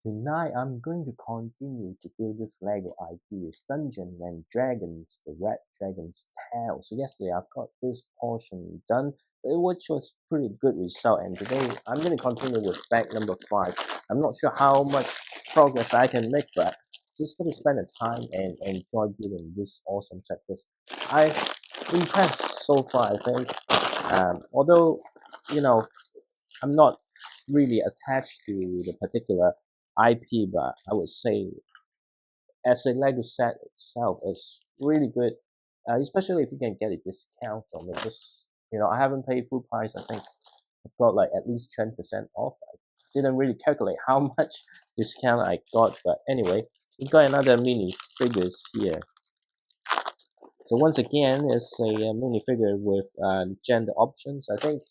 Tonight I'm going to continue to build this Lego ideas, Dungeons and Dragons, the Red Dragon's Tale. So yesterday I've got this portion done, which was pretty good result. And today I'm going to continue with bag number 5. I'm not sure how much progress I can make, but just going to spend the time and enjoy building this awesome set. Because I'm impressed so far, I think. Although, you know, I'm not really attached to the particular IP, but I would say as a Lego set itself is really good, especially if you can get a discount from it. Just I haven't paid full price. I think I've got like at least 10% off. I didn't really calculate how much discount I got, but anyway, we got another mini figures here. So once again, it's a mini figure with gender options. I think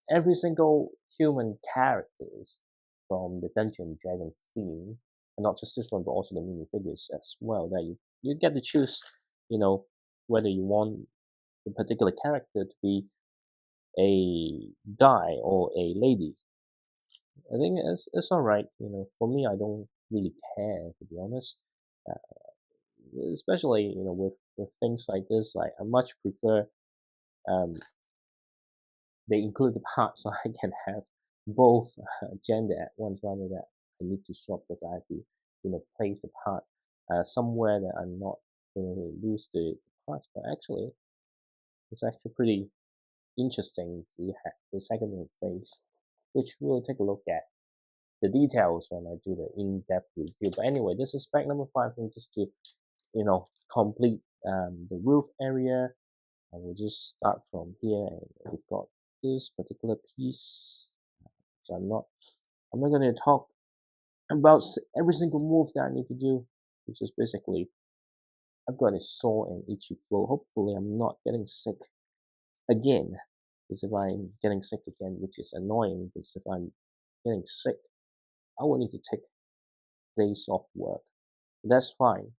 every single human characters from the Dungeon and Dragons theme, and not just this one, but also the minifigures as well, that you get to choose, whether you want the particular character to be a guy or a lady. I think it's all right. For me, I don't really care, to be honest. Especially with things like this, like I much prefer um, they include the part so I can have both gender at once rather than I need to swap because I have to, place the part somewhere that I'm not going to lose the parts. But actually, it's actually pretty interesting to have the second phase, which we'll take a look at the details when I do the in-depth review. But anyway, this is spec number 5, and just to, complete the roof area. I will just start from here, and we've got this particular piece. So I'm not going to talk about every single move that I need to do, which is basically I've got a sore and itchy throat. Hopefully I'm not getting sick again, because if I'm getting sick again, which is annoying, because if I'm getting sick, I will need to take days off work. That's fine,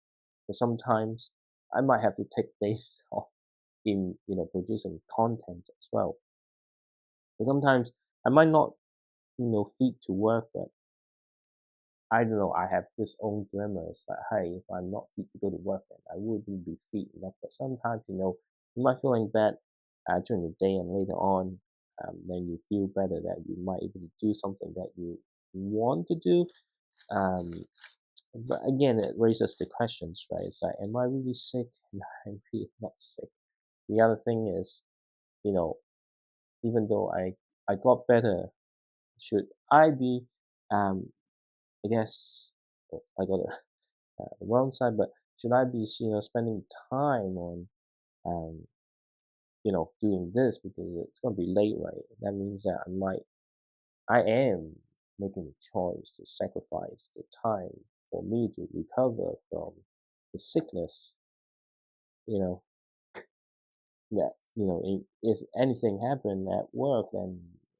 but sometimes I might have to take days off in producing content as well. But sometimes I might not fit to work, but I don't know, I have this own dilemma. It's like, hey, if I'm not fit to go to work, then I wouldn't be fit enough. But sometimes, you might feeling bad during the day, and later on, then you feel better that you might able to do something that you want to do. Um, but again, it raises the questions, right? It's like, am I really sick? And I'm really not sick. The other thing is, even though I got better, should I be I guess I got the wrong side, but should I be spending time on um doing this because it's gonna be late, right? That means that I am making a choice to sacrifice the time for me to recover from the sickness. You know that if anything happened at work, then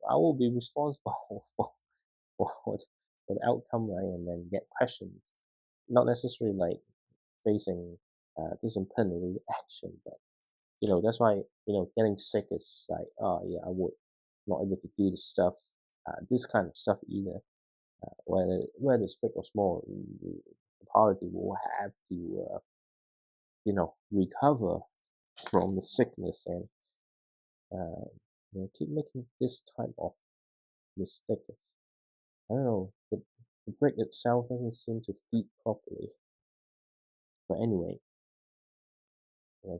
I will be responsible for the outcome, right? And then get questioned, not necessarily like facing disciplinary action, but that's why getting sick is like, oh yeah, I would not able to do the stuff, this kind of stuff either. Whether it's big or small, the party will have to recover from the sickness and uh, keep making this type of mistakes. I don't know, the brick itself doesn't seem to fit properly. But anyway,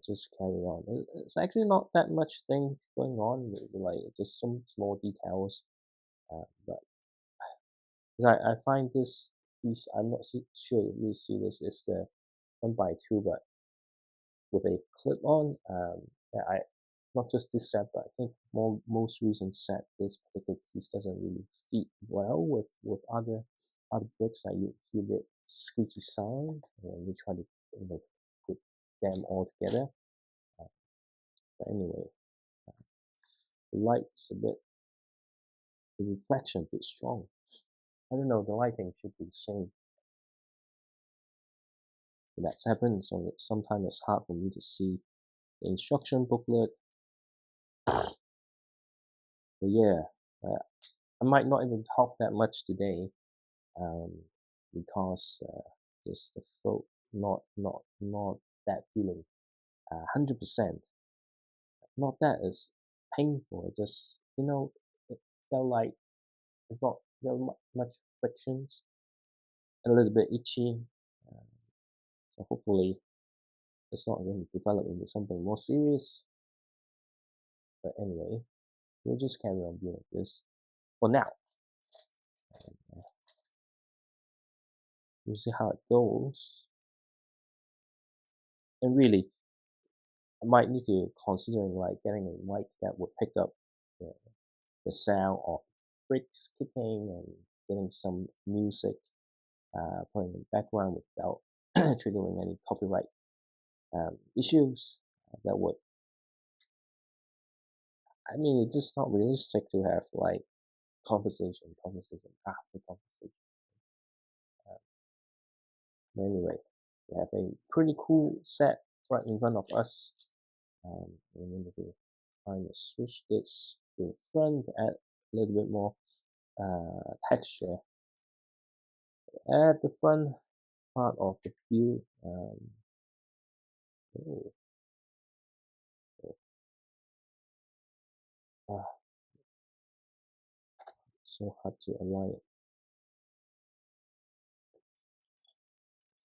just carry on. It's actually not that much things going on, like just some small details. But I find this piece, I'm not sure if you see this, is the 1x2, but with a clip on. That I not just this set, but I think most recent set, this particular piece doesn't really fit well with other bricks. That you hear the squeaky sound when you try to put them all together. But anyway, the light's a bit, the reflection a bit strong. I don't know, the lighting should be the same. That's happened, so sometimes it's hard for me to see the instruction booklet. But yeah, I might not even talk that much today. um, because just the throat not that feeling 100%. Not that it's painful. It just it felt like it's not very much frictions, a little bit itchy. Uh, so hopefully it's not going to develop into something more serious. But anyway, we'll just carry on doing this for now. And, we'll see how it goes. And really, I might need to considering like getting a mic that would pick up the, the sound of bricks kicking and getting some music playing in the background without triggering any copyright issues. That would, I mean, it's just not realistic to have like conversation after conversation. But anyway, we have a pretty cool set right in front of us. Remember to kind of switch this to the front to add a little bit more texture at the front part of the view. Oh, ah, so hard to align it.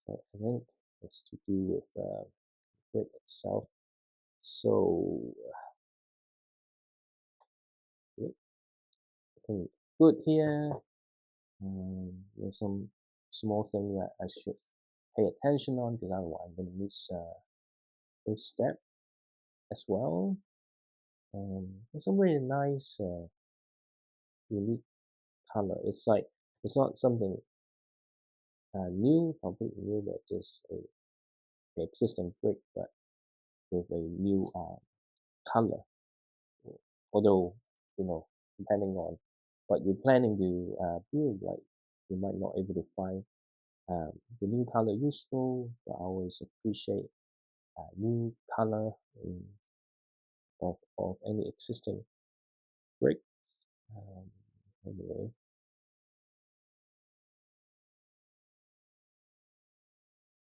But I think it's to do with the brick itself. So looking good here. There's some small thing that I should pay attention on because otherwise I'm going to miss those step as well. It's a really nice, unique color. It's like it's not something new, completely new, but just a existing brick, but with a new color. Although depending on what you're planning to build, like you might not able to find the new color useful. But I always appreciate new color of any existing brick. Anyway,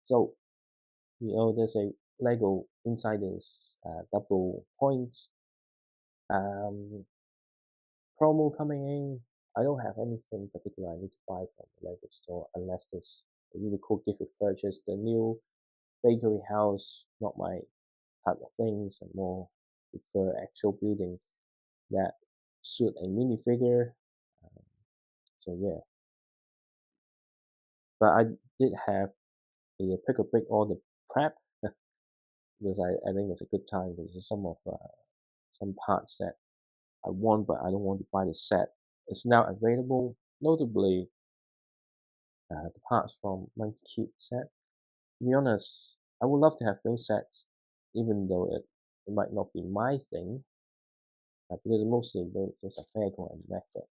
so there's a Lego inside this double points um, promo coming in. I don't have anything particular I need to buy from the Lego store unless there's a really cool gift with purchase. The new bakery house, not my type of things, and more prefer actual building that suit a minifigure. Um, so yeah, but I did have a pick a brick order prep because I think it's a good time because there's some parts that I want, but I don't want to buy the set. It's now available, notably the parts from Monkey Kid set. To be honest, I would love to have those sets, even though it might not be my thing, because mostly those are vehicle and method.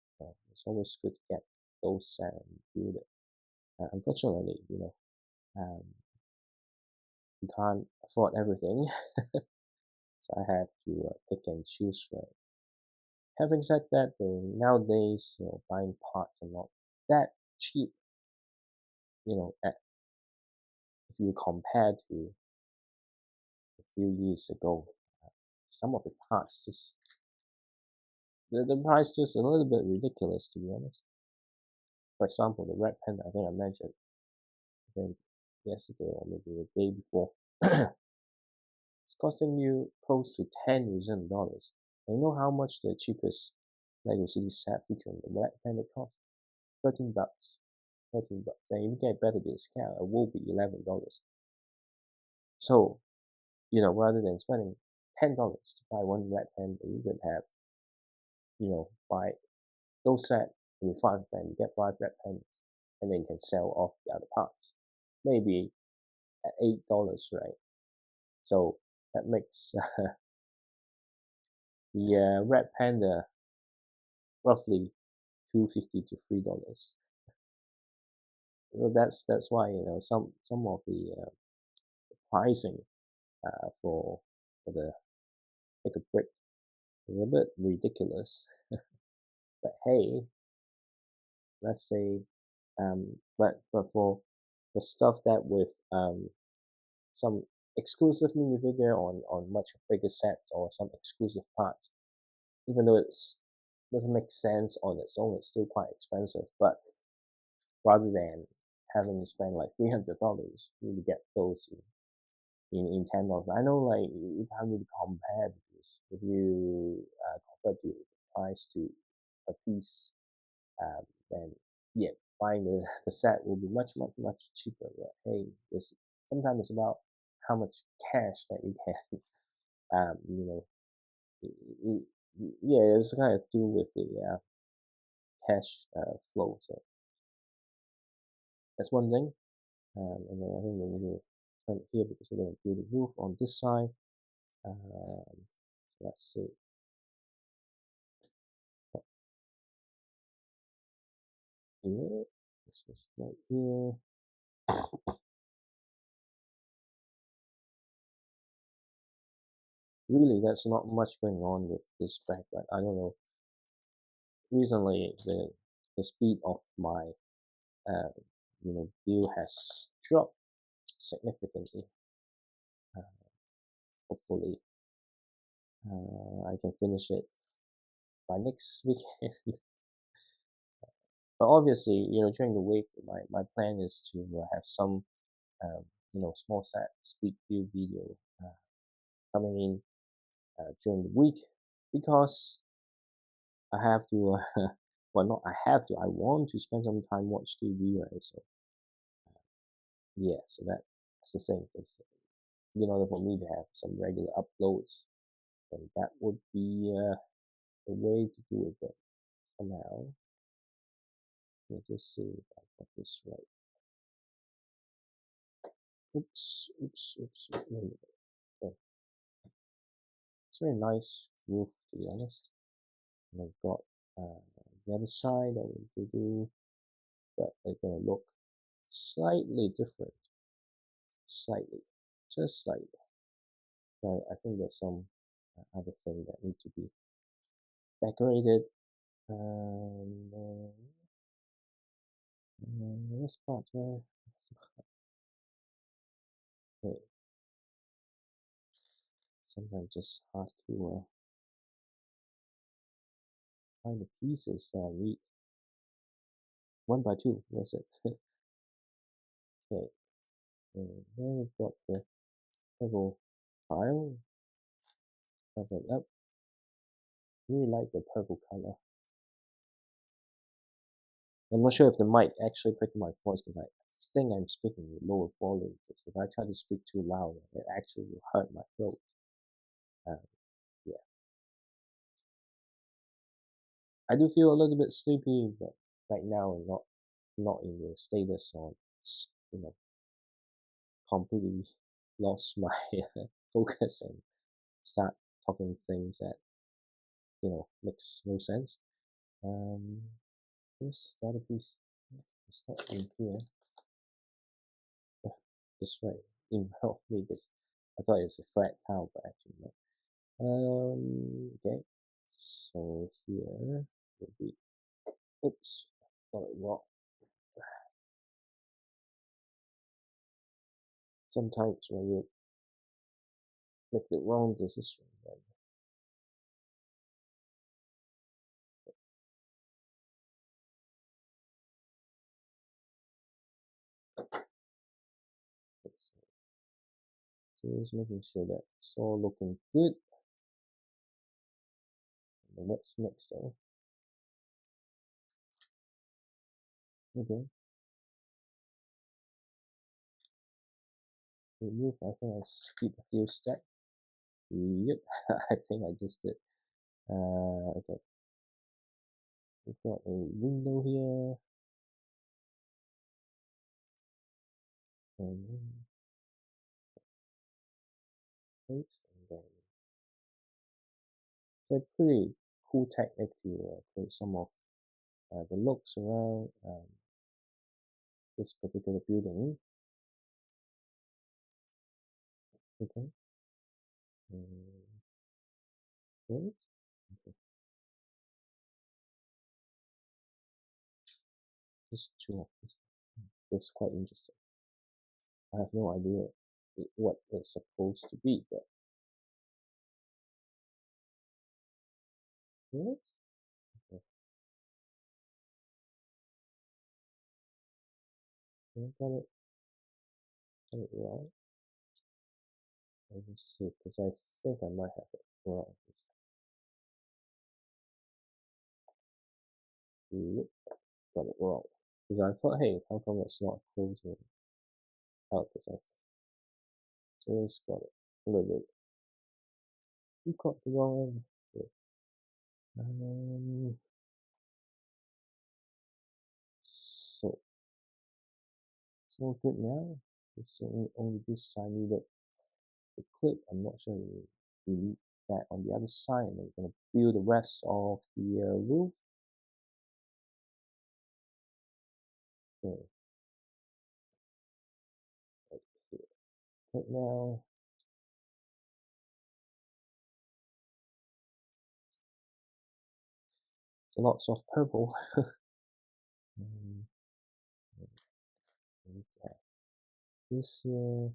It's always good to get those set and build it. Unfortunately, um, you can't afford everything, so I have to pick and choose. Right. Having said that, though, nowadays buying parts are not that cheap. If you compare to a few years ago, some of the parts just the price just a little bit ridiculous, to be honest. For example, the red pen I think I mentioned, I think yesterday or maybe the day before, it's costing you close to $10. And you know how much the cheapest Lego City set featuring the red pen it costs? $13. $13. And if you get better discount, it will be $11. So, rather than spending $10 to buy one red pen, you could have, buy those set with 5 pen, you get 5 red pens, and then you can sell off the other parts. Maybe at $8, right? So that makes the red panda roughly $2.50 to $3. So that's why some of the pricing for the like a brick is a bit ridiculous. But hey, let's say But for the stuff that with some exclusive minifigure on much bigger sets or some exclusive parts, even though it's doesn't make sense on its own, it's still quite expensive. But rather than having to spend like $300, you get those in $10. I know like you can't really compare because if you compare the price to a piece, then yeah, buying the set will be much cheaper. But hey, it's sometimes it's about how much cash that you can you know yeah, it's kind of do with the cash flow. So that's one thing. And then I think we need to turn it here because we're going to do the roof on this side. So let's see. Here, this is right here. Really, there's not much going on with this spec, but I don't know. Recently, the speed of my build has dropped significantly. Uh, Hopefully, I can finish it by next weekend. But obviously, during the week, my plan is to have some, small set speed build video uh, coming in during the week because I have to, well, not I have to, I want to spend some time watch TV, right? So, yeah, so that's the thing. It's, for me to have some regular uploads, then that would be the way to do it. But for now, let me just see if I got this right. Oops. Wait a minute. Okay. It's a very nice roof, to be honest. And I've got the other side that we do, but they're going to look slightly different. Slightly. Just slightly. But I think there's some other thing that need to be decorated. And this part where okay. Sometimes it's hard to find the pieces that I need. 1 by 2, was it? Okay. And then we've got the purple tile. Cover it up. Really like the purple color. I'm not sure if the mic actually picked my voice because I think I'm speaking with lower volume. Because if I try to speak too loud, it actually will hurt my throat. Yeah, I do feel a little bit sleepy, but right now I'm not in the status on completely lost my focus and start talking things that makes no sense. This other piece, it's not in here. Just right in Vegas. I thought it's a flat tile, but actually not. Okay. So here would be. Oops, got it wrong. Sometimes when you make the wrong decision, then it's just making sure that it's all looking good. And what's next though? Okay. Remove. I think I skipped a few steps. Yep, I think I just did. Okay. We've got a window here. And place, and then it's a pretty cool technique to create some of the looks around this particular building. Okay. Great. Okay. Just 2 of this It's quite interesting. I have no idea what it's supposed to be, but what? Okay, I got it right. Let me see, because I think I might have it wrong. Yep, got it wrong. Because I thought, hey, how come it's not closing out? Because I just got it. Look, you got the wrong. Um, so it's all good now. It's only this I needed the clip. I'm not sure we need that on the other side, and we're gonna build the rest of the roof. Okay, right here. Right now, so lots of purple. um, this here,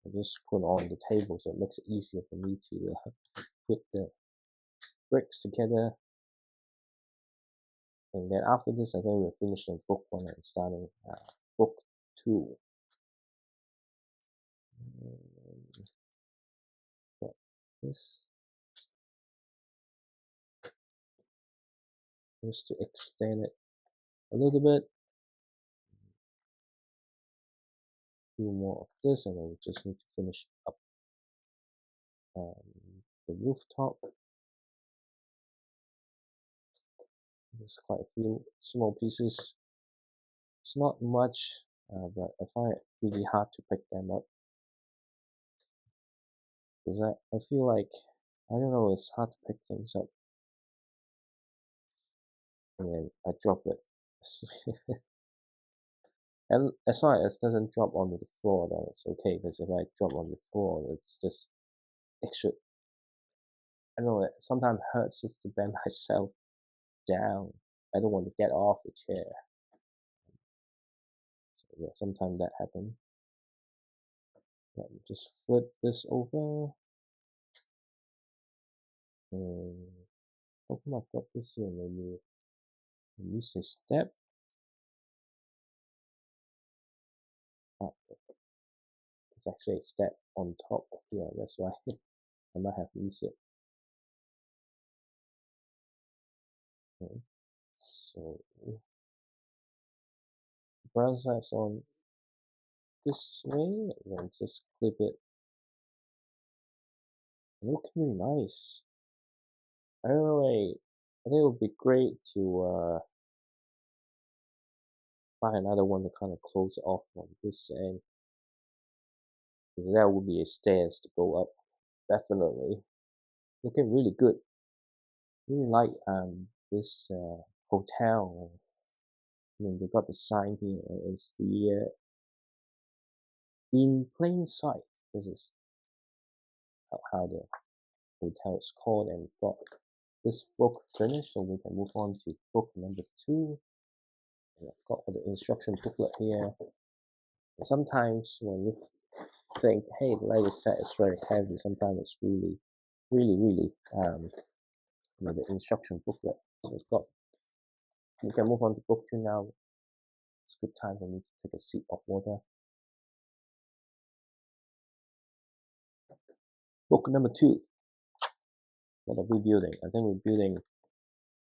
I just put on the table so it makes it easier for me to put the bricks together. And then after this, I think we're finishing book 1 and starting book 2. Got this just to extend it a little bit. Do more of this, and then we just need to finish up the rooftop. There's quite a few small pieces. It's not much, but I find it really hard to pick them up because I feel like, I don't know, it's hard to pick things up and then I drop it. And as long as it doesn't drop onto the floor, then it's okay, because if I drop on the floor, it's just extra. I don't know, it sometimes hurts just to bend myself down. I don't want to get off the chair. So yeah, sometimes that happens. Let me just flip this over. And how come I've got this here? Maybe use a step. Ah, it's actually a step on top here. That's why I might have used it. Okay. So brown side's on this way, and then just clip it. Looks really nice. I don't know, I think it would be great to find another one to kind of close off on this end, because that would be a stairs to go up. Definitely looking really good. Really like this hotel. I mean, they got the sign here. It's the in plain sight. This is how the hotel is called, and we've got this book finished, so we can move on to book number 2. And I've got the instruction booklet here. And sometimes when you think, hey, the Lego set is very heavy, sometimes it's really, the instruction booklet. So we've got, we can move on to book 2 now. It's a good time for me to take a sip of water. Book number 2. What are we building? I think we're building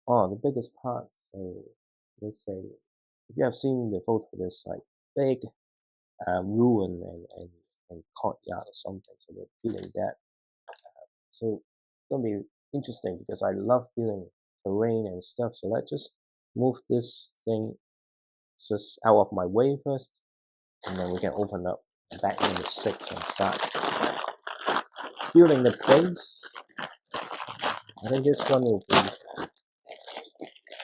the biggest part. So let's say, if you have seen the photo, there's like big ruin and courtyard or something. So we're building that. So it's gonna be interesting because I love building terrain and stuff. So let's just move this thing just out of my way first, and then we can open up back number 6 and start building the base. I think this one will be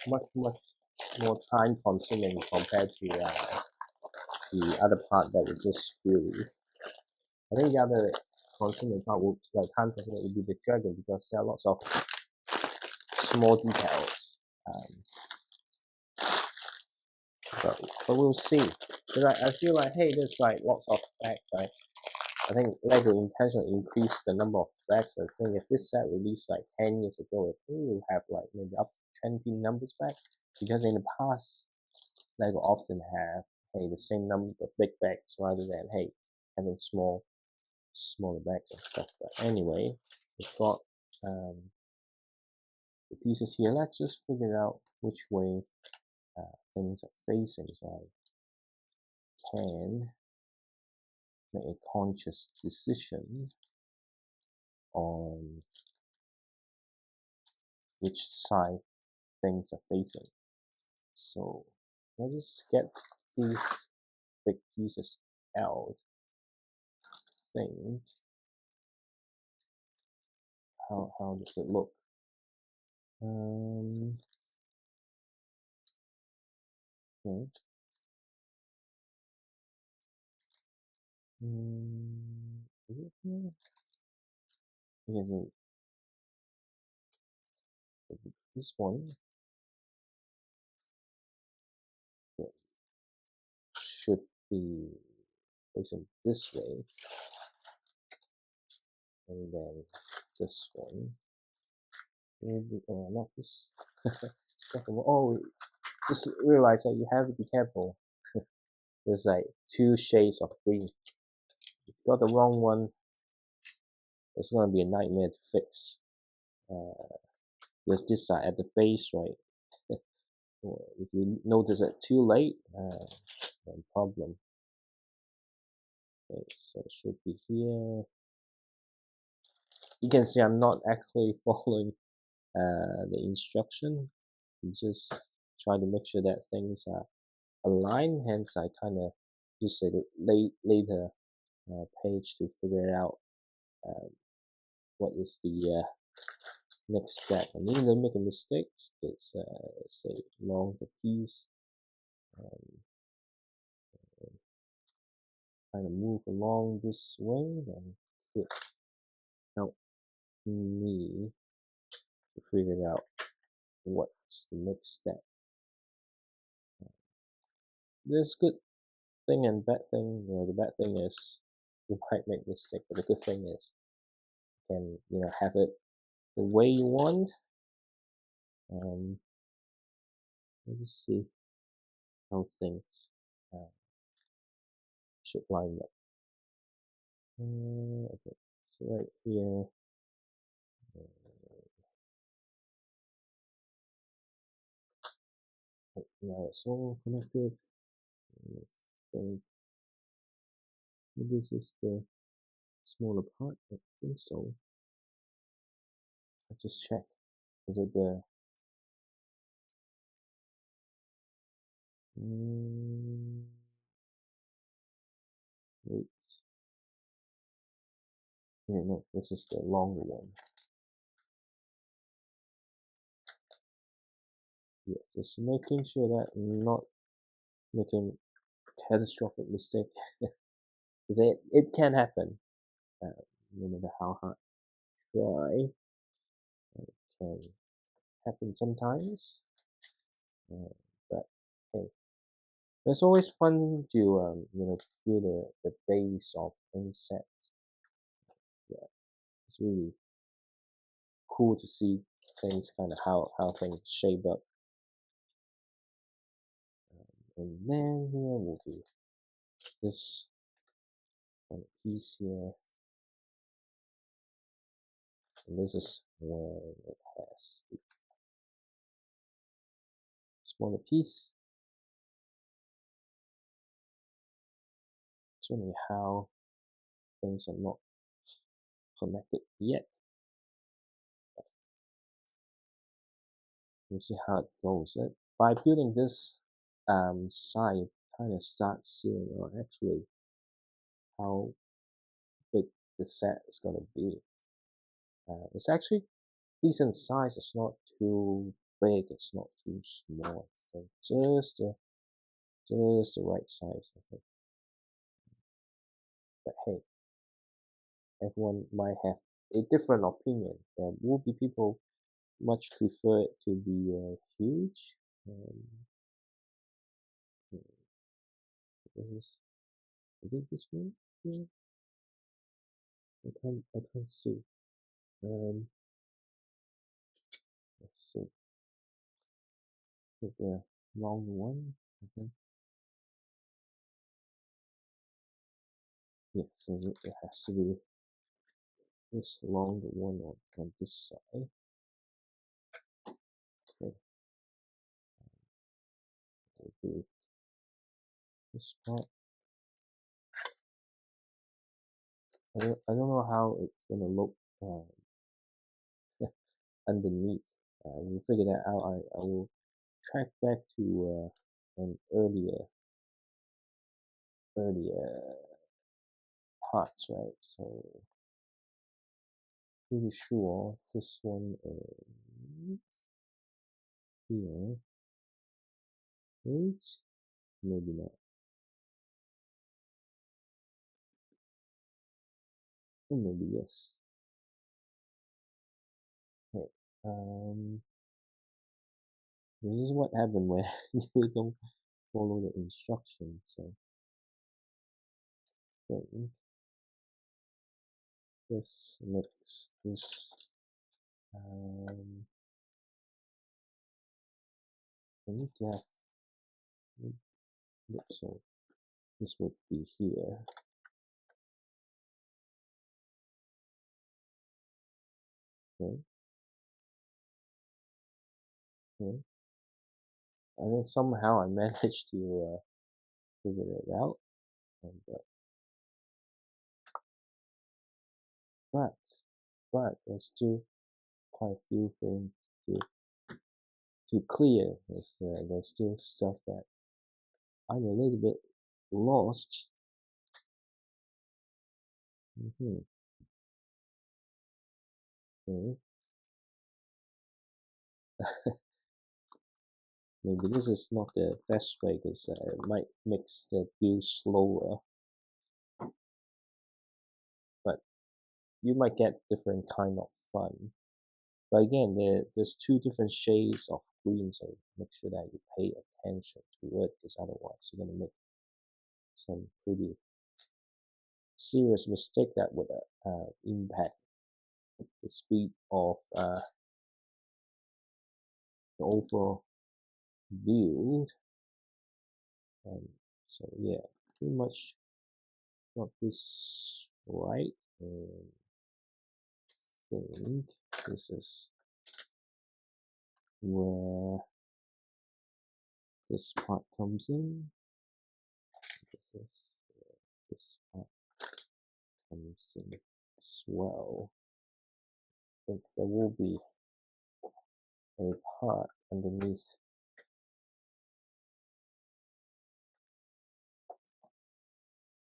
much more time consuming compared to the other part that we just built. I think the other consuming part would, like time consuming, would be the dragon, because there are lots of small details but we'll see. Because I feel like, hey, there's like lots of bags. I think Lego intentionally increased the number of bags. I think if this set released like 10 years ago, it will have like maybe up to 20 numbers back. Because in the past, Lego often have, hey, the same number of big bags rather than, hey, having smaller bags and stuff. But anyway, we've got the pieces here. Let's just figure out which way things are facing, so I can make a conscious decision on which side things are facing. So let's just get these big pieces out. Think how does it look? Okay. Is it here? Okay, so this one should be facing this way, and then this one. Maybe not this. Oh, just realize that you have to be careful. There's like two shades of green. If you got the wrong one, it's gonna be a nightmare to fix. Because this side at the base, right? If you notice it too late, no problem. Okay, so it should be here. You can see I'm not actually following the instruction. You just try to make sure that things are aligned. Hence, I kind of use a later page to figure out what is the next step. And even though I make a mistake, it's say along the piece, kind of move along this way, and it help me to figure out what's the next step. There's good thing and bad thing. The bad thing is you might make mistake, but the good thing is you can have it the way you want. Let's see how things should line up. Okay, so right here. Now it's all connected. And this is the smaller part. I think so. I just check. Is it the wait? Yeah, no, this is the longer one. Yeah, just making sure that I'm not making catastrophic mistake. Because it can happen. No matter how hard I try, it can happen sometimes. But hey, it's always fun to feel the base of any set. Yeah, it's really cool to see things kind of how things shape up. And then here will be this one piece here, and this is where it has the smaller piece. Showing me how things are not connected yet. We'll see how it goes. By building this side, kind of start seeing actually how big the set is going to be. It's actually decent size. It's not too big. It's not too small. I think just the right size. I think. But hey, everyone might have a different opinion. There will be people much prefer it to be huge. Is it this one? Yeah. I can't see. Let's see. Put the long one. Okay. Yeah, so it has to be this long one on this side. Okay. We'll do this part. I don't know how it's gonna look underneath. We'll figure that out. I will track back to an earlier parts, right? So pretty sure this one is here. Wait, maybe not. Or maybe yes. Okay. This is what happened when you don't follow the instructions. So think this makes this I need to have so this would be here. Okay. Okay. I think somehow I managed to figure it out, but there's still quite a few things to clear. There's still stuff that I'm a little bit lost. Okay. Maybe this is not the best way because it might makes the build slower, but you might get different kind of fun. But again, there's two different shades of green, so make sure that you pay attention to it, because otherwise you're gonna make some pretty serious mistake that would impact the speed of the overall build. So yeah, pretty much got this right. And I think this is where this part comes in. This is where this part comes in as well. I think there will be a part underneath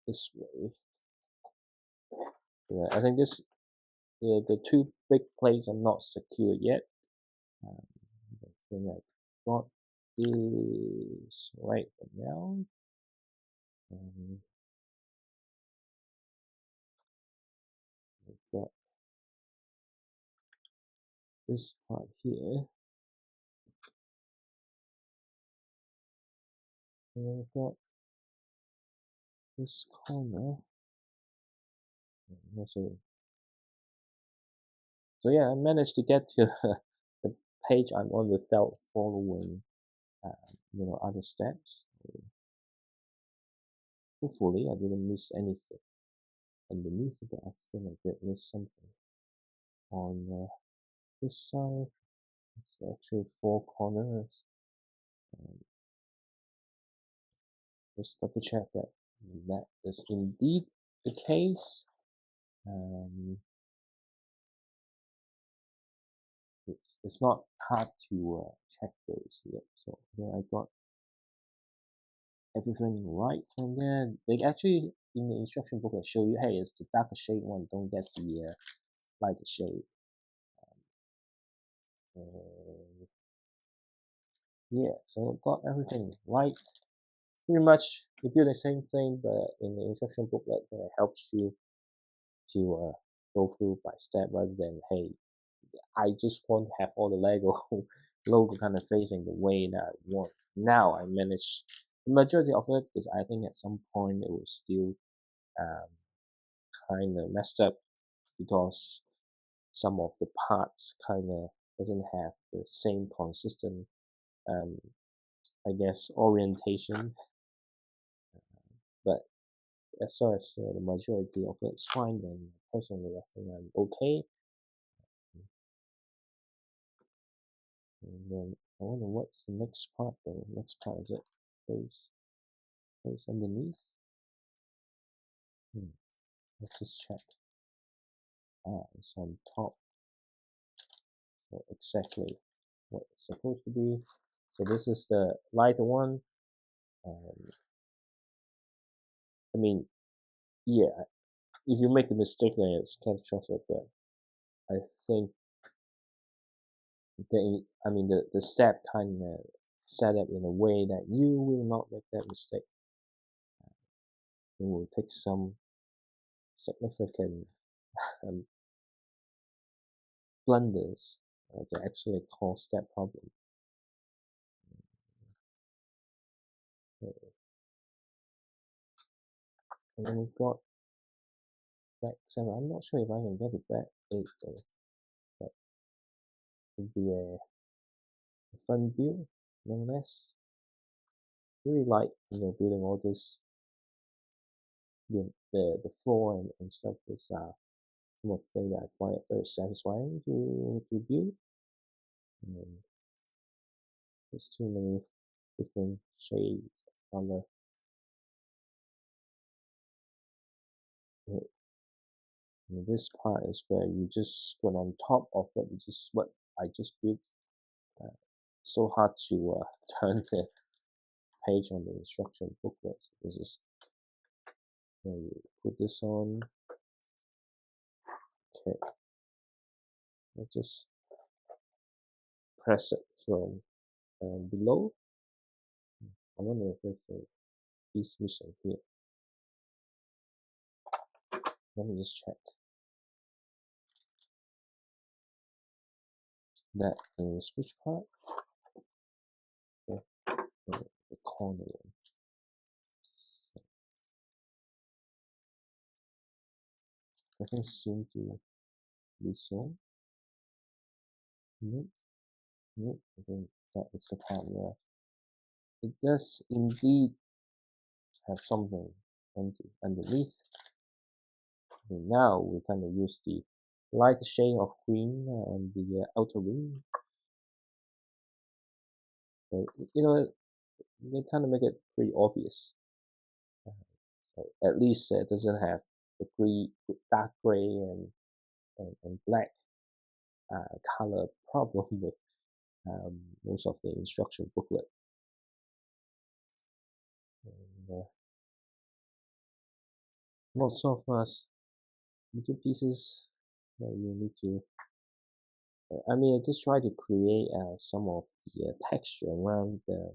this way. Yeah, I think the two big plates are not secure yet. I think I've got this right for now. We've got this part here. And I've got this corner. So yeah, I managed to get to the page I'm on without following, other steps. Hopefully, I didn't miss anything underneath, but I think I did miss something. On this side, it's actually 4 corners. Just double check that that is indeed the case. It's not hard to check those yet. So yeah, I got everything right from there. They actually in the instruction booklet show you, hey, it's the darker shade one. Don't get the lighter shade. Yeah, so got everything right. Pretty much you do the same thing, but in the instruction booklet, it helps you to go through by step rather than, hey, I just want to have all the Lego logo kind of facing the way that I want. Now I manage The majority of it is, I think, at some point it was still um, kind of messed up because some of the parts kind of doesn't have the same consistent, um, I guess, orientation. But as far as the majority of it's fine, then personally I think I'm okay. And then I wonder what's the next part though. Next part is it face underneath. Let's just check. It's on top. So exactly what it's supposed to be. So this is the lighter one. I mean, yeah, if you make a mistake, then it's catastrophic. But I think the step kind of set up in a way that you will not make that mistake. It will take some significant um, blunders to actually cause that problem. And then we've got back 7. I'm not sure if I can get it back 8 though, but it would be a fun build nonetheless. Really like building all this, the floor and stuff is some of the things that I find it very satisfying to build. And there's too many different shades of color. And this part is where you just put on top of what I just built. So hard to turn the page on the instruction booklet. So this is where you put this on. Okay, I'll just press it from below. I wonder if there's a piece missing here. Let me just check. That is which part? Okay, the corner one. Doesn't seem to be so. Nope. Nope. I think that is the part where it does indeed have something empty underneath. And now we kind of use the light shade of green on the outer ring. But they kind of make it pretty obvious. So at least it doesn't have the dark gray and black color problem with most of the instruction booklet. And, lots of little pieces that you need to. I just try to create some of the texture around the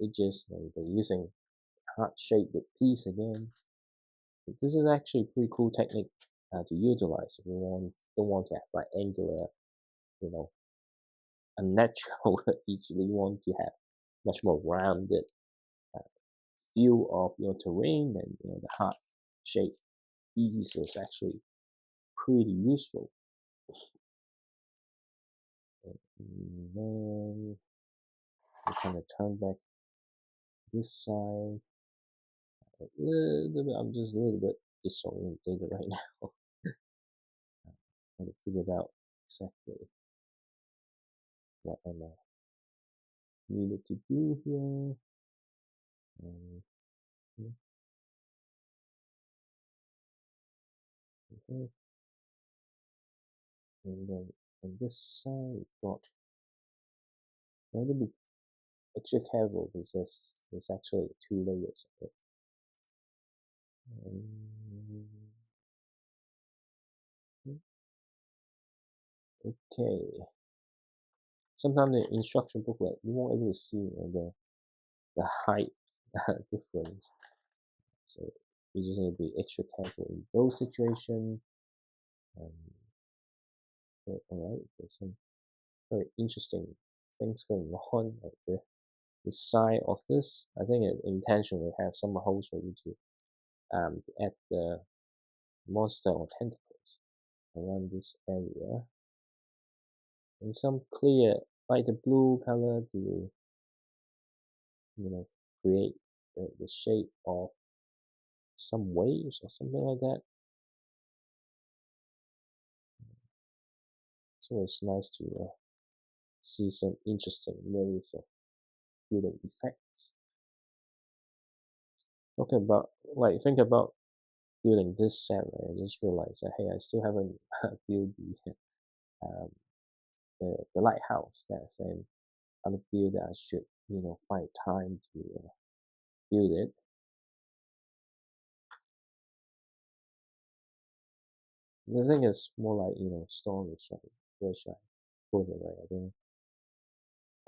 edges. They're using heart-shaped piece again. This is actually a pretty cool technique to utilize if you don't want to have like angular, unnatural edge. You want to have much more rounded view of your terrain, and the heart-shaped piece is actually pretty useful. And then we kind of turn back this side a little bit. I'm just a little bit disorientated right now. Trying to figure it out exactly what am I needed to do here. Okay. And then on this side we've got, I'm going to be extra careful because there's actually 2 layers of it. Okay. Sometimes the instruction booklet you won't able to see the height difference, so you just need to be extra careful in those situations. All right, there's some very interesting things going on. Like the side of this. I think it intentionally have some holes for you to add the monster or tentacles around this area, and some clear like the blue color to create the shape of some waves or something like that. So it's nice to see some interesting ways of building effects. Okay, but like think about building this set, right? I just realized that hey, I still haven't built um, the lighthouse. That's another build that I should find time to build it. The thing is more like storage. Like where should I put it? Right?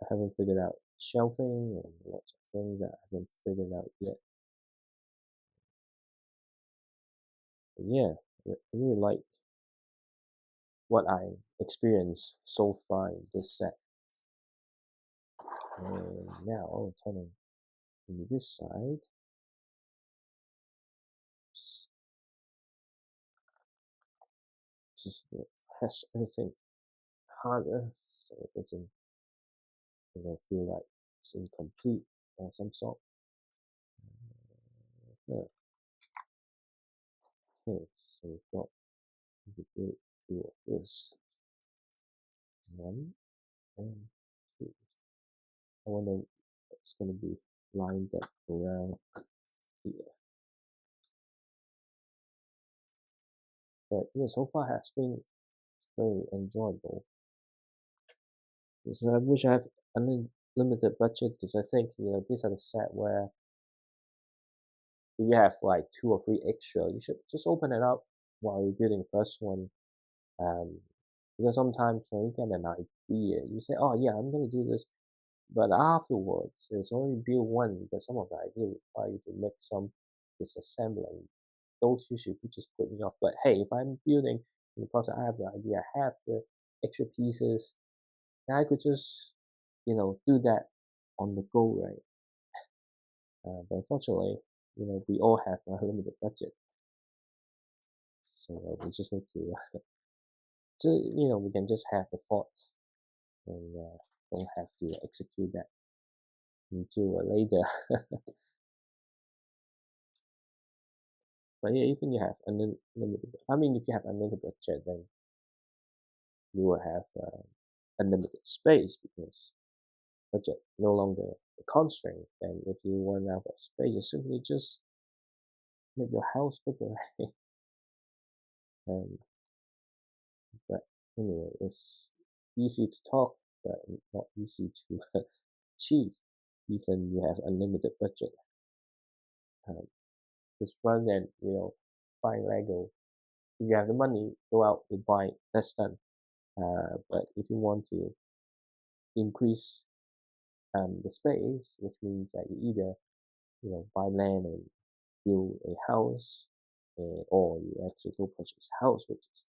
I haven't figured out shelving and lots of things that I haven't figured out yet. But yeah, I really like what I experienced so far in this set. And now I'll turn on this side. Just press anything harder so it doesn't feel like it's incomplete or some sort. Yeah. Okay, so we've got the good two of this. 1 and 2. I wonder what's going to be lined up around here. But yeah, so far has been very enjoyable. I wish I have unlimited budget because I think these are the set where if you have like 2 or 3 extra, you should just open it up while you're building the first one. Because sometimes when you get an idea, you say, "Oh yeah, I'm gonna do this," but afterwards, it's only build one because some of the idea require you to make some disassembling. Those usually just put me off. But hey, if I'm building in the process, I have the idea, I have the extra pieces, then I could just do that on the go, right? But unfortunately, we all have a limited budget, so we just need to, we can just have the thoughts and don't have to execute that until later. But yeah, even you have unlimited, I mean, if you have unlimited budget, then you will have unlimited space because budget no longer a constraint. And if you run out of space, you simply just make your house bigger. um, but anyway, it's easy to talk, but not easy to achieve. Even you have unlimited budget. Just rather than buying Lego, if you have the money, go out and buy it. That's done. But if you want to increase the space, which means that you either buy land and build a house, or you actually go purchase a house, which is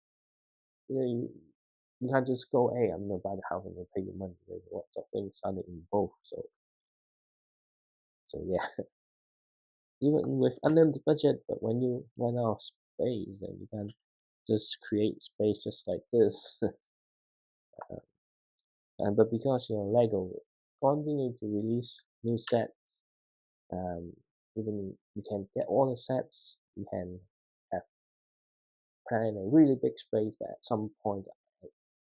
you can't just go, hey, I'm gonna buy the house and then pay you money. There's lots of things are involved. So yeah, even with unlimited budget, but when you run out of space, then you can just create space just like this. But because Lego continue to release new sets, even you can get all the sets, you can have plan a really big space, but at some point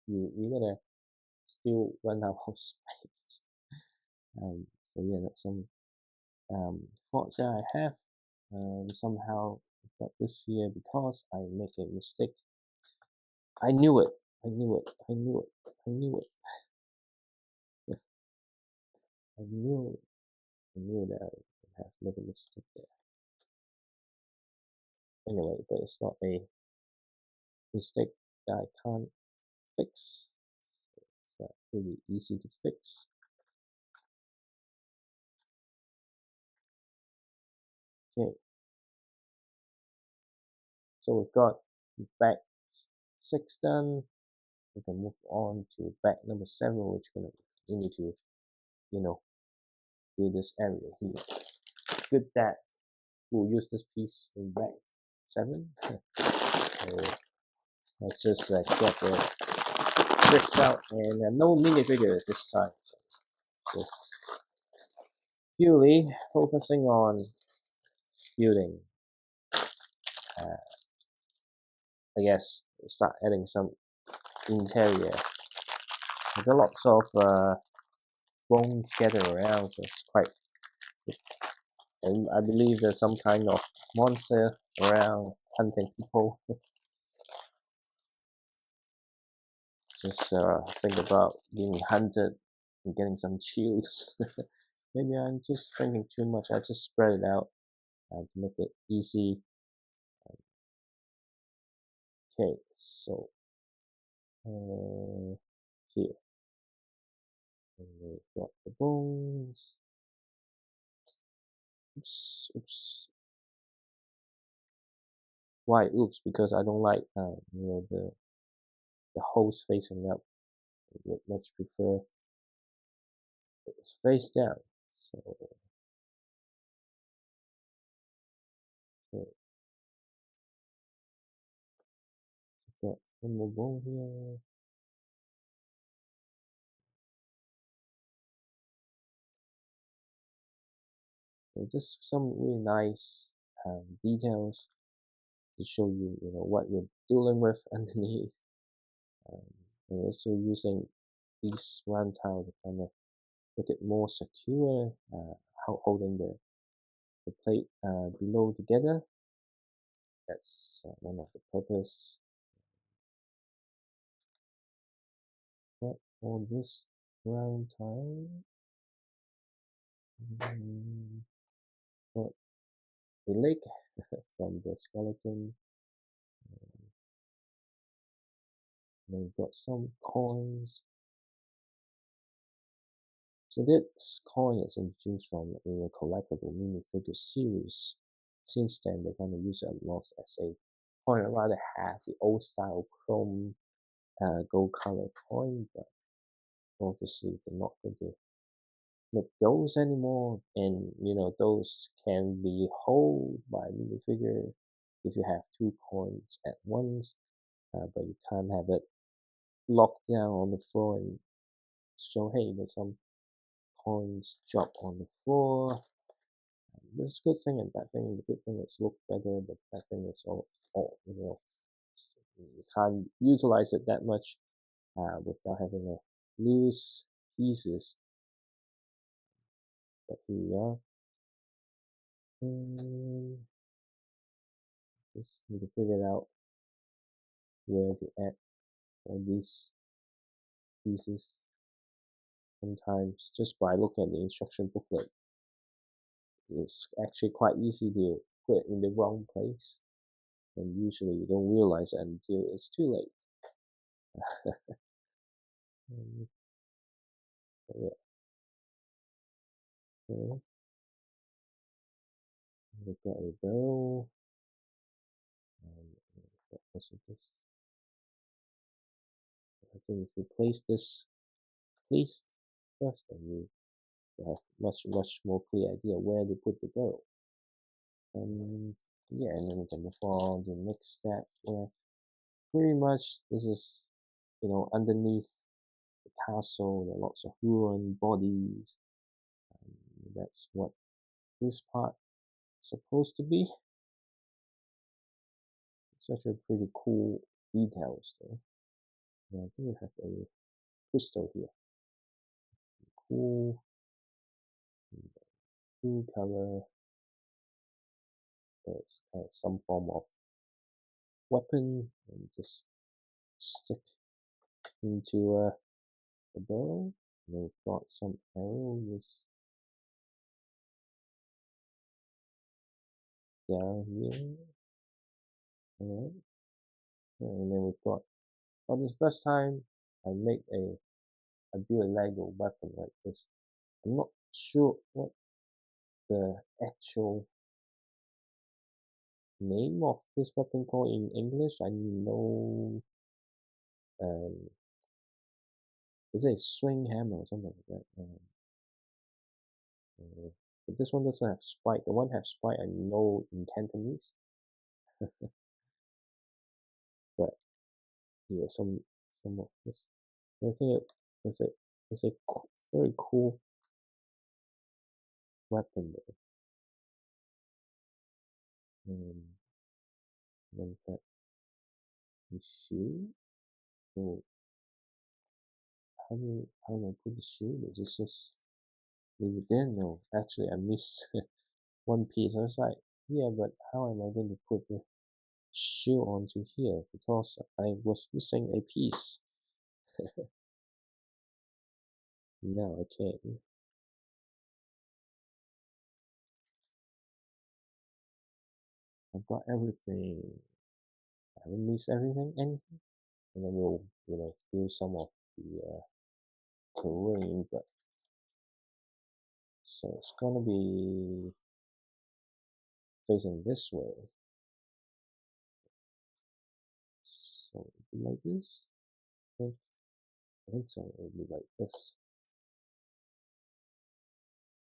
you're gonna still run out of space. So yeah, that's some thoughts that I have. Somehow got this year because I make a mistake. I knew it. I knew it. I knew it. I knew it. I knew it. I knew that I would have made a mistake there. Anyway, but it's not a mistake that I can't fix. It's really easy to fix. Okay, so we've got back 6 done. We can move on to back number 7, which we're going to continue to, build this area here. Good that we'll use this piece in back 7. So let's just get the bricks out, and no minifigure this time. Just purely focusing on building. I guess start adding some interior. There's lots of bones scattered around, so it's quite. And I believe there's some kind of monster around hunting people. Just think about being hunted and getting some chills. Maybe I'm just thinking too much. I just spread it out to make it easy. Okay, so here, and we've got the bones. Oops. Why oops? Because I don't like the holes facing up. I would much prefer it's face down. So okay, got one more bone here. So just some really nice details to show you, what you're dealing with underneath. And also using these round tile to kind of make it more secure, holding the plate below together. That's one of the purpose. But on this round tile, got the leg from the skeleton. And we've got some coins. So this coin is introduced from a collectible minifigure series. Since then, they're going to use it a lot as a coin. I'd rather have the old style chrome gold color coin, but obviously they're not going to make those anymore. And those can be held by minifigure if you have 2 coins at once, but you can't have it locked down on the floor and show, hey, there's some coins drop on the floor. There's a good thing and bad thing. The good thing is look better, but the bad thing is all you can't utilize it that much without having a loose pieces. But here we are. Just need to figure out where to add all these pieces. Sometimes just by looking at the instruction booklet, it's actually quite easy to put it in the wrong place, and usually you don't realize it until it's too late. Yeah. Okay. We've got a barrel, and we've got also this. I think if we place this placed first, then we have much more clear idea where to put the barrel. Yeah, and then we can move on to the next step where pretty much this is underneath the castle there are lots of ruined bodies. That's what this part is supposed to be. It's actually pretty cool details though. And I think we have a crystal here. Cool color. It's some form of weapon, and just stick into the barrel. And we've got some arrows down here. Alright. And then we've got, this first time I build a Lego weapon like this. I'm not sure what the actual name of this weapon called in English. I know is it a swing hammer or something like that? But this one doesn't have spike. The one have spike I know in Cantonese. But yeah, some of this. I think it's a very cool weapon though. Then that shield. So how do I put the shield? Is this just leave it there? No, actually I missed one piece. I was like, yeah, but how am I going to put the shield onto here? Because I was missing a piece. Now I can. I've got everything. I haven't missed anything. And then we'll, do some of the terrain, but so it's gonna be facing this way. So it'll be like this. I think so. It'll be like this.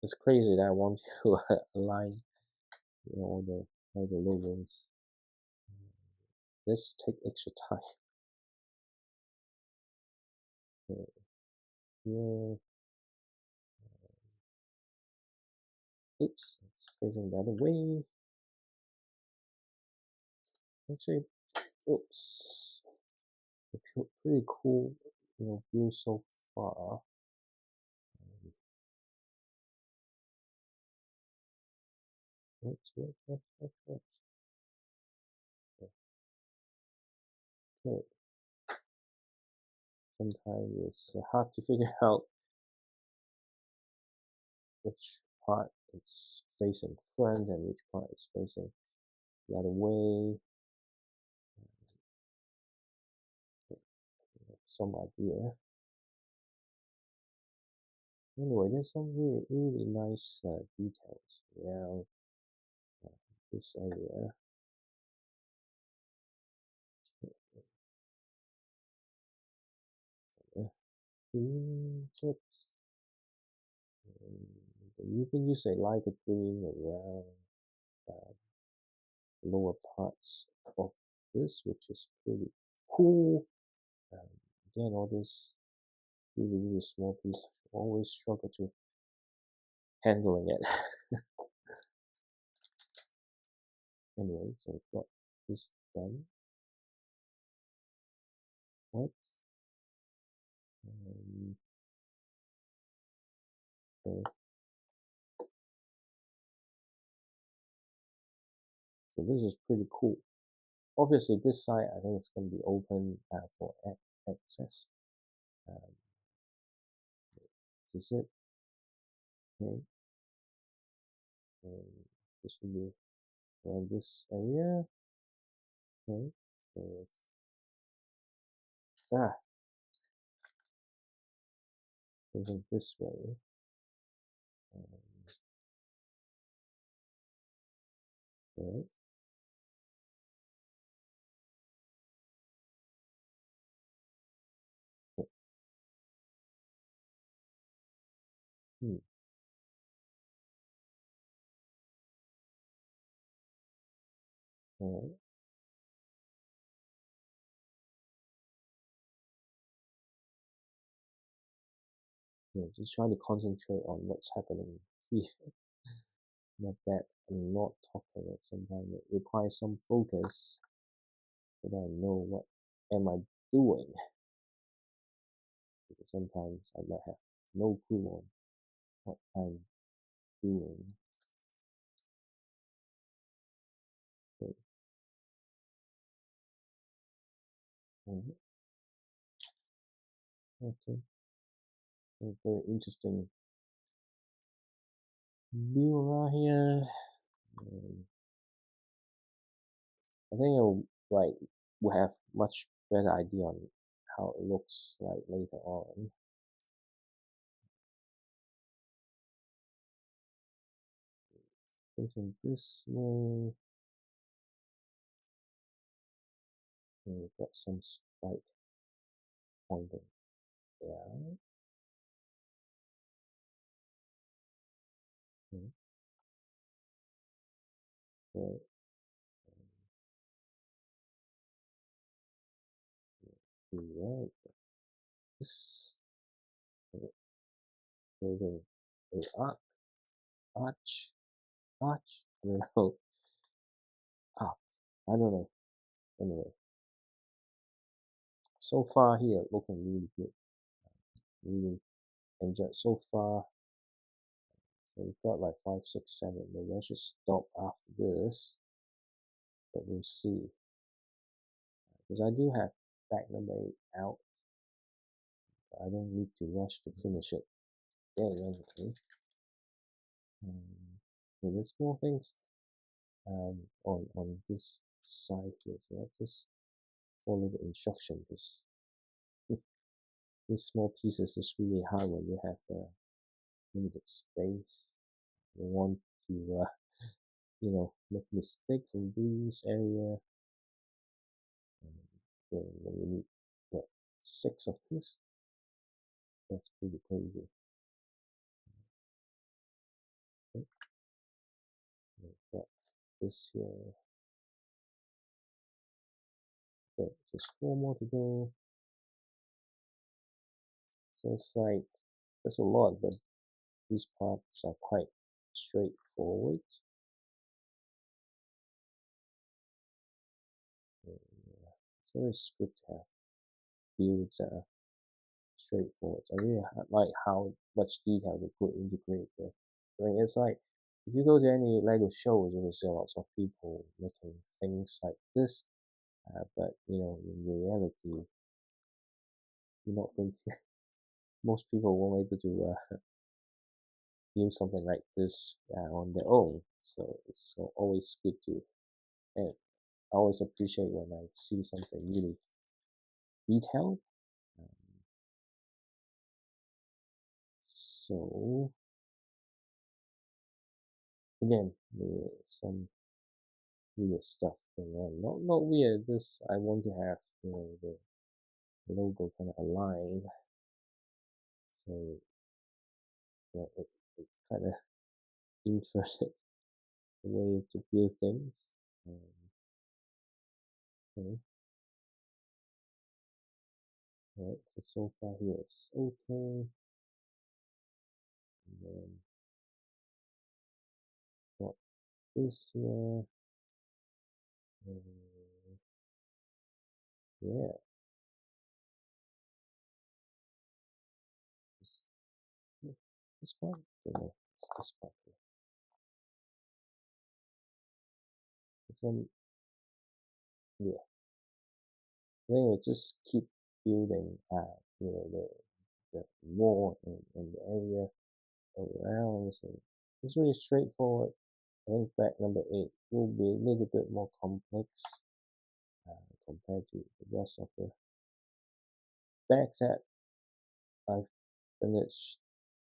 It's crazy that I want to align, all the logos. This take extra time. Yeah. Oops, it's facing the other way. Actually, oops. Pretty cool, view so far. What? Okay. Sometimes it's hard to figure out which part is facing front and which part is facing the other way. Some idea. Anyway, there's some really nice details around this area. Green chips. You can use a lighter green around lower parts of this, which is pretty cool. Again, all this really small piece, always struggle to handling it. Anyway, so we've got this done. What? Okay. So this is pretty cool. Obviously, this side I think it's going to be open for access. This is it. Okay. And this will be around this area. Okay. So it's moving this way. Right. Hmm. All right. Just trying to concentrate on what's happening here. Not that I'm not talking at some time. It requires some focus so that I know what am I doing. Because sometimes I might have no clue on what I'm doing. Okay. Okay. A very interesting view around here. I think we'll have much better idea on how it looks like later on. Facing this way, we've got some spike pointing down. Right. Right. This building a arch, arch. I don't know. Ah, I don't know. Anyway, so far here looking really good. Really enjoyed so far. So we've got like 5, 6, 7. Maybe I should stop after this, but we'll see. Because I do have back number 8 out. I don't need to rush to finish it. Anyway. So there's more things on this side here. So let's just follow the instruction. Because these small pieces is really hard when you have limited space. You want to make mistakes in this area. When you need what 6 of this, that's pretty crazy. Okay. We've got this here. Okay, just 4 more to go. So it's like there's a lot, but these parts are quite straightforward. So it's good to have builds that are straightforward. I really like how much detail they put into creative. I mean, it's like if you go to any Lego shows, you will see lots of people making things like this. But in reality, you're not going to. Most people won't able to build something like this on their own. So it's always good to. And I always appreciate when I see something really detailed. Um, so again, some weird stuff going on. Not weird. Just I want to have the logo kind of aligned. So it's kind of interesting way to build things. Okay. Right. So far here it's okay. And then got this here. Yeah. This, this part. It's this part here. Some yeah. Anyway, just keep building the wall and the area around. So it's really straightforward. I think back number 8 will be a little bit more complex compared to the rest of the bags that I've finished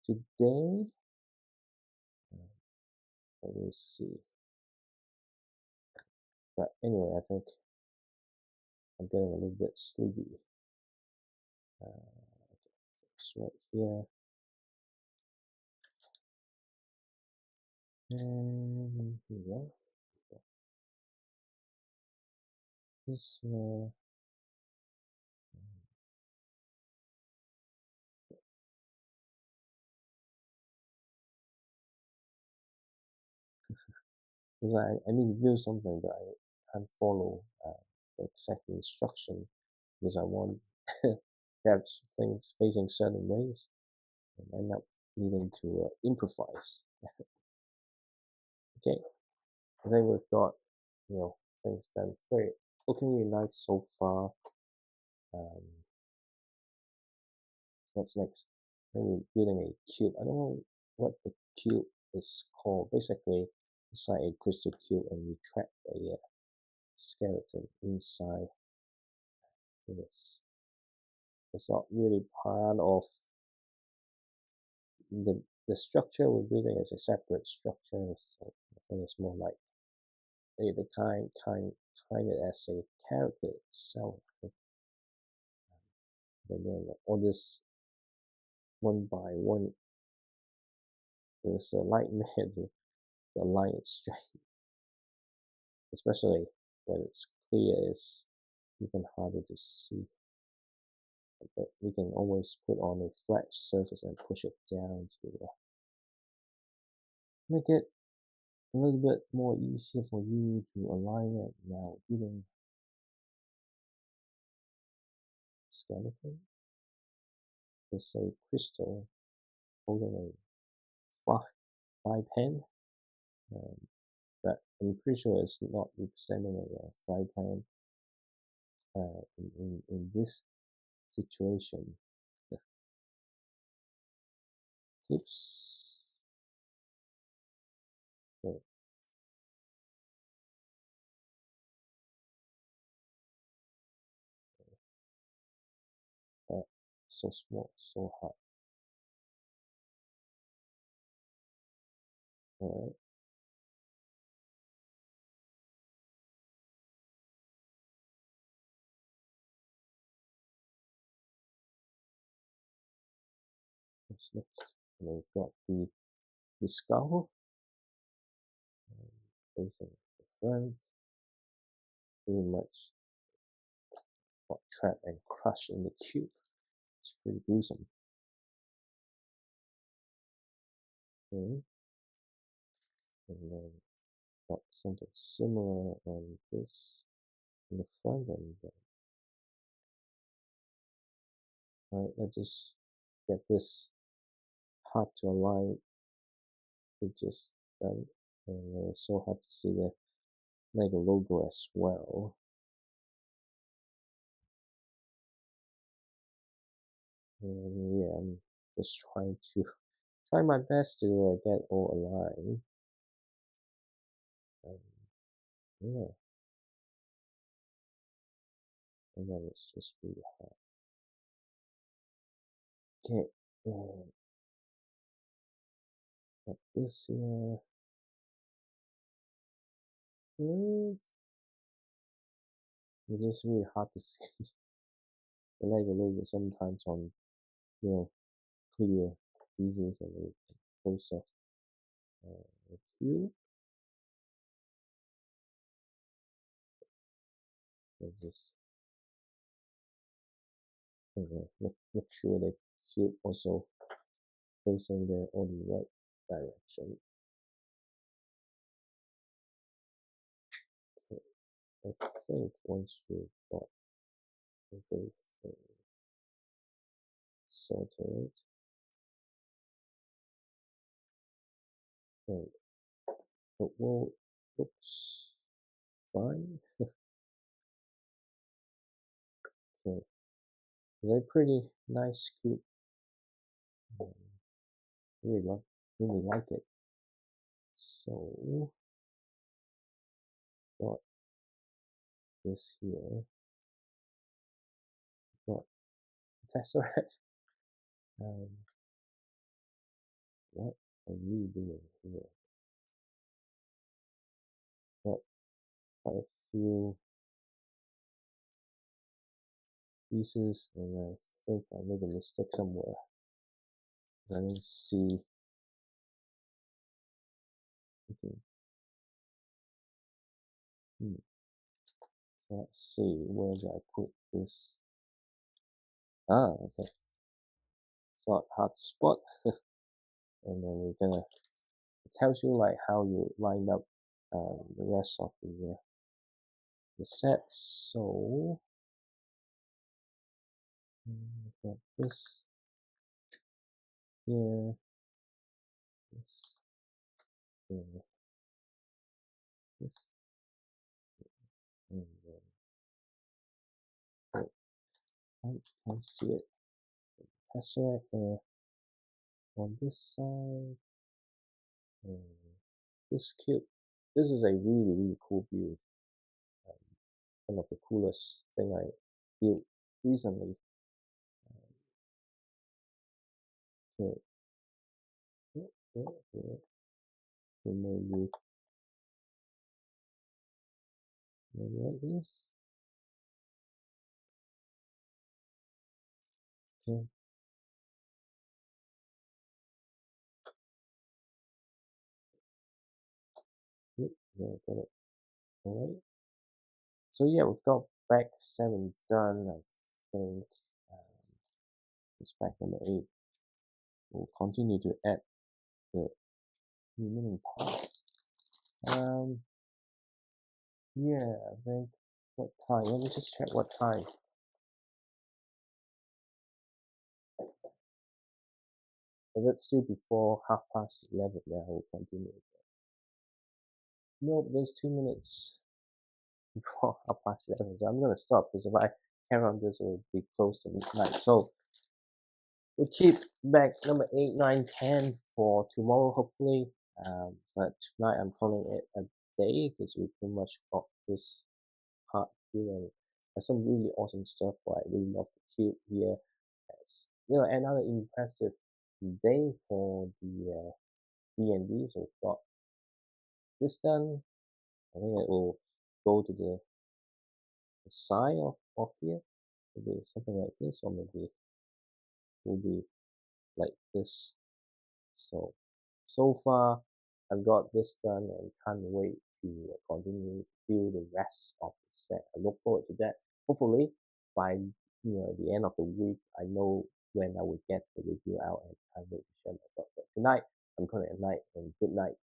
today. But we'll see. But anyway, I think I'm getting a little bit sleepy. It's right here. And here we go. This because I need to build something, but I can't follow the exact instruction because I want to have things facing certain ways and end up needing to improvise. Okay, I think we've got things done very looking really nice so far. Um, what's next? We're building a cube. I don't know what the cube is called. Basically, it's like a crystal cube, and you trap a skeleton inside. It's not really part of the structure we're building is a separate structure. So I think it's more like the kind of as a character itself. But then all this one by one, there's a nightmare to align it straight. especially when it's clear, it's even harder to see. But we can always put on a flat surface and push it down to make it a little bit more easier for you to align it. Now using skeleton, it's a crystal holding a fly pen, but I'm pretty sure it's not representing a fly pan in this situation. Oops. Okay. So small, so hot. All right. What's next? And we've got the skull facing the front, pretty much got trapped and crushed in the cube. It's pretty gruesome. Okay. And then got something similar on this in the front end. Alright, let's just get this hard to align. It just done, and it's so hard to see the Lego logo as well. And yeah, I'm just try my best to get all aligned. Yeah, and then it's just really hard. Okay, got this here. It's just really hard to see the Lego logo sometimes on, clear pieces and close up the cube. So just make sure the cube also facing the on the right direction. Okay, I think once you've got everything sorted, and the wall looks fine. Okay, it's a pretty nice cube. Really like it. So got this here. Got tesseract. What are we doing here? Got quite a few pieces, and I think I made a mistake somewhere. I don't see. Okay. So let's see, where did I put this? Ah, okay. It's not hard to spot. And then we're gonna, it tells you like how you line up the rest of the set. So got this here, this here, this, and then I can see it. Tesseract on this side. This cube. This is a really cool build. One of the coolest thing I built recently. Okay. Maybe like this. Okay. Yeah, got it. All right. So yeah, we've got back 7 done. I think it's back number 8. We'll continue to add the remaining parts. Yeah, I think what time? Let me just check what time. If it's still before 11:30, then I will continue. Nope, there's 2 minutes before 11:30, so I'm gonna stop because if I carry on this, it will be close to midnight. So we'll keep back number 8, 9, 10 for tomorrow, hopefully. But tonight I'm calling it a day because we pretty much got this part here, and there's some really awesome stuff. I really love the cube here. It's another impressive day for the D&D. So we've got this done. I think it will go to the side of here. Maybe something like this, or maybe it will be like this. So far, I've got this done and can't wait to continue to do the rest of the set. I look forward to that. Hopefully, by the end of the week, I know when I will get the review out and can't wait to share my thoughts. But tonight, I'm calling it a night and good night.